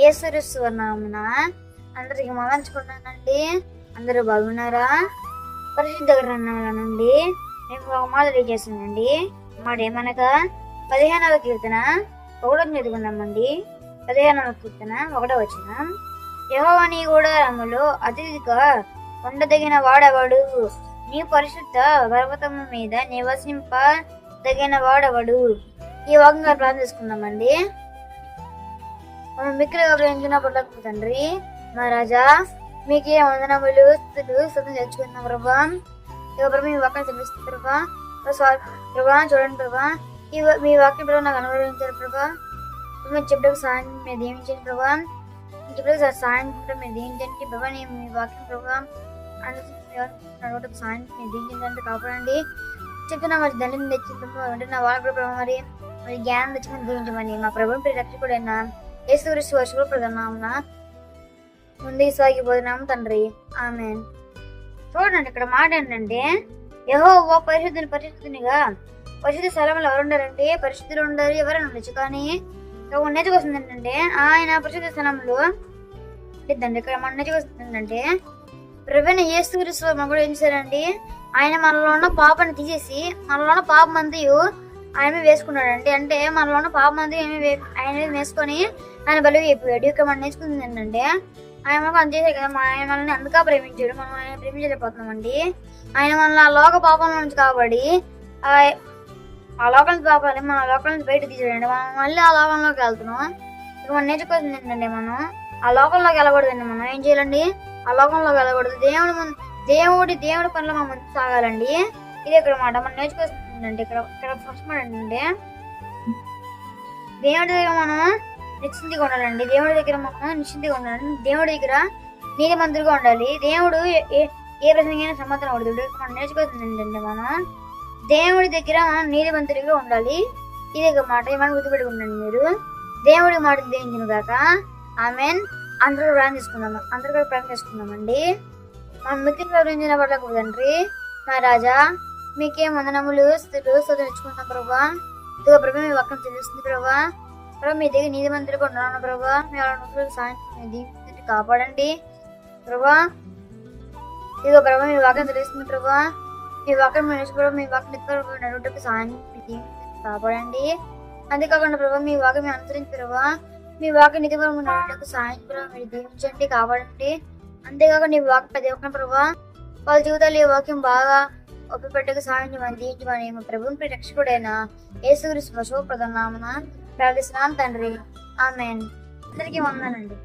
యేసుక్రీస్తు నామమున అందరికి మలంచుకున్నానండి. అందరూ బాగున్నారా? పరిశుద్ధ గ్రంథంలో నుండి నేను ఒక మాట చేశానండి. మాట ఏమనగా 15వ కీర్తన 1 చదువుకుందామండి. 15వ కీర్తన 1 వచనం. యెహోవా నీ గుడారములో అతిథిగా ఉండదగిన వాడెవడు? నీ పరిశుద్ధ పర్వతము మీద నివసింపదగిన వాడెవడు? ఈ వాక్యంగా ప్రార్థన చేసుకుందామండి. మిక్కిలిగా ప్రేమించిన పట్లకు తండ్రి మా రాజా, మీకే వందనములు స్తుతులు తెచ్చుకున్నాం ప్రభా. ఇక ప్రభా మీ వాక్యం చదివిస్తుంది ప్రభా. ప్రభా చూడండి ప్రభా, మీ వాక్యం ప్రభావ నాకు అనుభవించారు ప్రభా. మీరు చెప్పడానికి సాయం మీరు దీవించండి ప్రభా. చెప్పడానికి సాయం మీరు దీవించండి ప్రభా. నేను మీ వాక్యం ప్రభా నడవటకు సాయం మీరు దీవించండి, కాపాడండి. చెప్తున్నా మరి దండం తెచ్చింది అంటే నా వాళ్ళ ప్రభావ మరి జ్ఞానం తెచ్చుకుని దీవించమని మా ప్రభుత్వం ప్రియ రక్షకుడైనా యేసుక్రీస్తు వర్షకుడు ప్రధానమున ముందుకు సాగిపోతున్నాము తండ్రి. ఆమేన్. చూడండి ఇక్కడ మాట ఏంటంటే, యెహోవా పరిశుద్ధునిగా పరిశుద్ధ స్థలంలో ఎవరు ఉండారంటే పరిశుద్ధులు ఉండాలి, ఎవరైనా ఉండొచ్చు. కానీ ఉన్నతి వస్తుంది ఏంటంటే ఆయన పరిశుద్ధ స్థలంలో లేదండి. ఇక్కడ మన ఉన్నతి వస్తుంది ఏంటంటే ప్రభువైన యేసుక్రీస్తు మనం కూడా ఏం చేశారండి, ఆయన మనలో ఉన్న పాపాన్ని తీసేసి మనలో ఉన్న పాపం అంతయు ఆయన వేసుకున్నాడండి. అంటే మనలో ఉన్న పాపం అంతా ఆయన వేసుకొని ఆయన బలి అయిపోయాడు. ఇక్కడ మనం నేర్చుకుంది ఏంటంటే ఆయన మనకు అందేసే కదా, ఆయన మనల్ని అందుగా ప్రేమించాడు. మనం ఆయన ప్రేమించలేకపోతున్నామండి. ఆయన మనల్ని ఆ లోక పాపం నుంచి కాబట్టి ఆ లోకం నుంచి పాపాలి మన లోకం నుంచి బయట తీసాడండి. మనం మళ్ళీ ఆ లోకంలోకి వెళ్తున్నాం. ఇక మనం నేర్చుకోవాల్సింది ఏంటంటే మనం ఆ లోకంలోకి వెళ్ళకూడదండి. మనం ఏం చేయాలండి, ఆ లోకంలోకి వెళ్ళకూడదు. దేవుడి పనులు మనం ముందుకు సాగాలండి. ఇది ఇక్కడ మాట మనం నేర్చుకోవాల్సిందంటే ఇక్కడ ఫస్ట్ మాట ఏంటంటే దేవుడి దగ్గర మనం నిశ్చింతిగా ఉండాలండి. దేవుడి దగ్గర మనం నిశ్చింతిగా ఉండాలండి. దేవుడి దగ్గర నీతి మంత్రులుగా ఉండాలి. దేవుడు ఏ ప్రసంగైనా సమాధానం పడుతుంది. మనం నేర్చుకోవాల్సింది ఏంటంటే మనం దేవుడి దగ్గర మనం నీతి మంత్రులుగా ఉండాలి. ఇది ఒక మాట మనం గుర్తుపెట్టుకుంటాండి. మీరు దేవుడి మాట దేనికిను కాక ఆమెన్. అందరూ ప్రార్థన చేసుకుందామండి. మనం మిక్కిలి ప్రవహించిన పట్లకు తండ్రి మా రాజా, మీకే వందనములు స్తుతులు తెచ్చుకుంటాం ప్రభా. ఇదిగో ప్రభా మీ వాక్యం తెలుస్తుంది ప్రభా. ప్రభా మీ దగ్గర నీతి మంత్రులుగా ఉన్నాను ప్రభా. మీ వాళ్ళ సాయంత్రం కాపాడండి ప్రభా. ఇదిగో ప్రభా మీ వాక్యం తెలుస్తుంది ప్రభా. మీ వాక్యం నేర్చుకోవడం మీ వాక్యం నడుటకు సాయం కాపాడండి. అంతేకాకుండా ప్రభా మీ వాక్యం అనుసరించి ప్రభా మీ వాక్య నిధిపరం నడుటకు సాయం ప్రభావ మీరు దీవించండి, కాపాడండి. అంతేకాకుండా నీ వాక్యం ప్రతి ఒక్క ప్రభా వాళ్ళ జీవితాలు ఈ వాక్యం బాగా ఒప్పిపెట్టకు సాయం దీవించమని మా ప్రభుత్వ రక్షకుడైన యేసుక్రీస్తు ప్రధానమున ప్రార్థిస్తున్నాను తండ్రి. ఆమేన్. అందరికీ వందనండి.